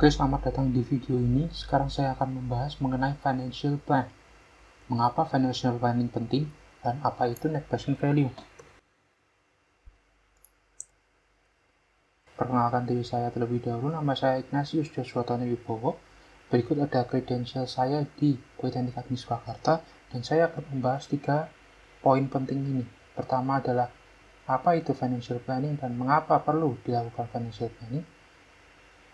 Oke, selamat datang di video ini. Sekarang saya akan membahas mengenai financial plan. Mengapa financial planning penting dan apa itu net present value. Perkenalkan diri saya terlebih dahulu. Nama saya Ignatius Joshua Tony Wibowo. Berikut ada kredensial saya di Politeknik Agni Surakarta dan saya akan membahas 3 poin penting ini. Pertama adalah apa itu financial planning dan mengapa perlu dilakukan financial planning.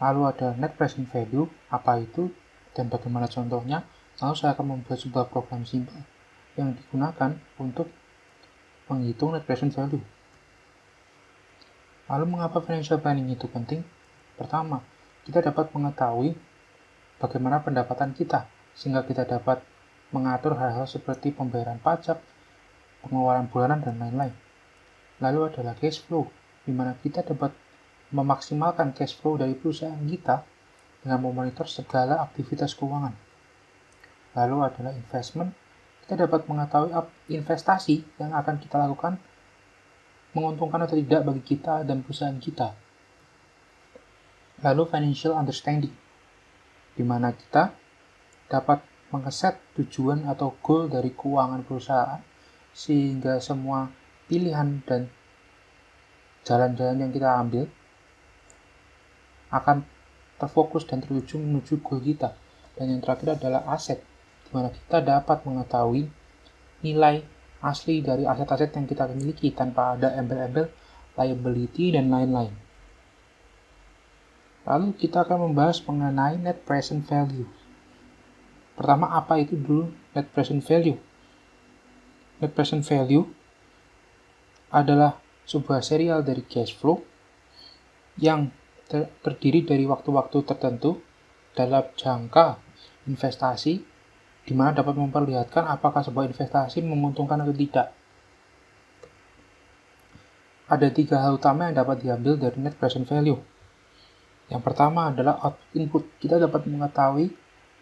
Lalu ada net present value, apa itu dan bagaimana contohnya. Lalu saya akan membuat sebuah program simpel yang digunakan untuk menghitung net present value. Lalu mengapa financial planning itu penting? Pertama, kita dapat mengetahui bagaimana pendapatan kita, sehingga kita dapat mengatur hal-hal seperti pembayaran pajak, pengeluaran bulanan, dan lain-lain. Lalu adalah cash flow, di mana kita dapat memaksimalkan cash flow dari perusahaan kita dengan memonitor segala aktivitas keuangan. Lalu adalah investment, kita dapat mengetahui investasi yang akan kita lakukan menguntungkan atau tidak bagi kita dan perusahaan kita. Lalu financial understanding, di mana kita dapat mengeset tujuan atau goal dari keuangan perusahaan sehingga semua pilihan dan jalan-jalan yang kita ambil akan terfokus dan tertuju menuju goal kita. Dan yang terakhir adalah aset, di mana kita dapat mengetahui nilai asli dari aset-aset yang kita miliki tanpa ada embel-embel liability dan lain-lain. Lalu kita akan membahas mengenai net present value. Pertama, apa itu dulu net present value? Net present value adalah sebuah serial dari cash flow yang terdiri dari waktu-waktu tertentu dalam jangka investasi, di mana dapat memperlihatkan apakah sebuah investasi menguntungkan atau tidak. Ada 3 hal utama yang dapat diambil dari net present value. Yang pertama adalah output input. Kita dapat mengetahui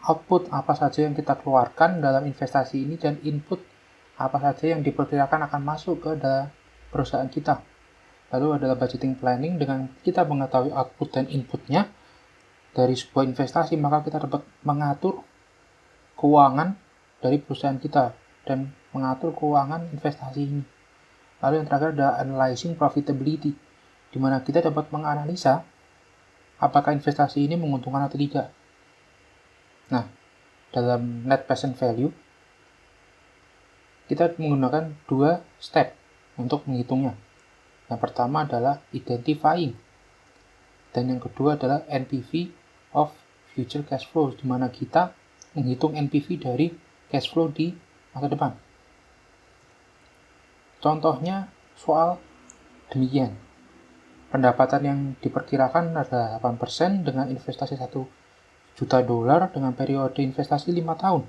output apa saja yang kita keluarkan dalam investasi ini dan input apa saja yang diperkirakan akan masuk ke dalam perusahaan kita. Lalu adalah budgeting planning, dengan kita mengetahui output dan inputnya dari sebuah investasi, maka kita dapat mengatur keuangan dari perusahaan kita dan mengatur keuangan investasi ini. Lalu yang terakhir adalah analyzing profitability, di mana kita dapat menganalisa apakah investasi ini menguntungkan atau tidak. Nah, dalam net present value, kita menggunakan 2 step untuk menghitungnya. Yang pertama adalah identifying, dan yang kedua adalah NPV of future cash flows, di mana kita menghitung NPV dari cash flow di masa depan. Contohnya soal demikian. Pendapatan yang diperkirakan adalah 8% dengan investasi $1 juta dengan periode investasi 5 tahun.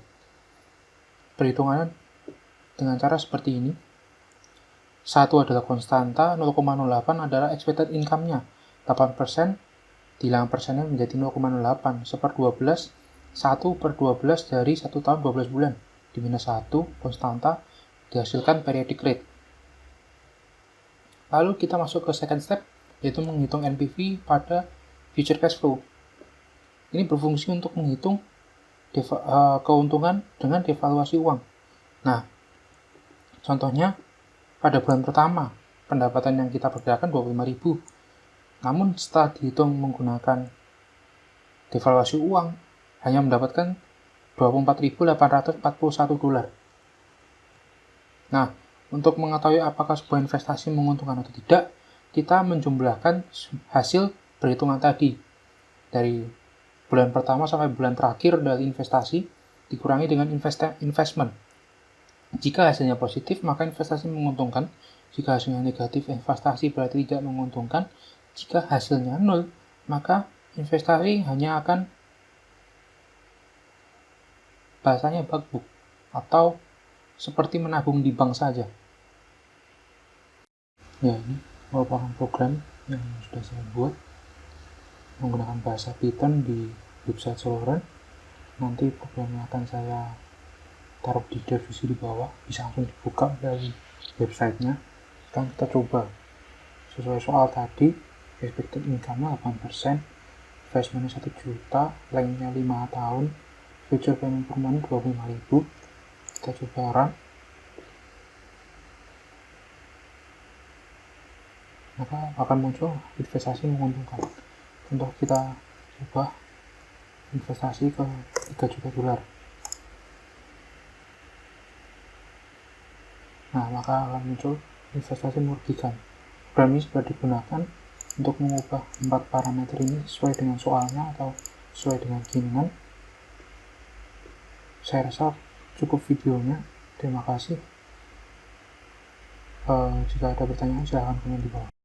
Perhitungannya dengan cara seperti ini. 1 adalah konstanta, 0,08 adalah expected income-nya. 8% dihilang persennya menjadi 0,08. 1/12, 1/12 dari 1 tahun 12 bulan. Di mana 1 konstanta dihasilkan periodic rate. Lalu kita masuk ke second step, yaitu menghitung NPV pada future cash flow. Ini berfungsi untuk menghitung keuntungan dengan devaluasi uang. Nah, contohnya pada bulan pertama, pendapatan yang kita perkirakan 25.000. Namun setelah dihitung menggunakan devaluasi uang, hanya mendapatkan $24.841. Nah, untuk mengetahui apakah sebuah investasi menguntungkan atau tidak, kita menjumlahkan hasil perhitungan tadi. Dari bulan pertama sampai bulan terakhir dari investasi, dikurangi dengan investment. Jika hasilnya positif, maka investasi menguntungkan. Jika hasilnya negatif, investasi berarti tidak menguntungkan. Jika hasilnya 0, maka investasi hanya akan bahasanya bug atau seperti menabung di bank saja. Ya, ini merupakan program yang sudah saya buat menggunakan bahasa Python di website Solaren. Nanti programnya akan saya taruh di deskripsi di bawah, bisa langsung dibuka dari websitenya. Sekarang kita coba sesuai soal tadi, expected income-nya 8%, investmentnya 1 juta, lengthnya 5 tahun, future payment per month 25.000. Kita coba run. Maka akan muncul investasi menguntungkan. Contoh kita coba investasi ke 3 juta dolar. Nah, maka akan muncul investasi merugikan. Program ini sudah digunakan untuk mengubah 4 parameter ini sesuai dengan soalnya atau sesuai dengan keinginan. Saya rasa cukup videonya. Terima kasih. Jika ada pertanyaan silahkan komen di bawah.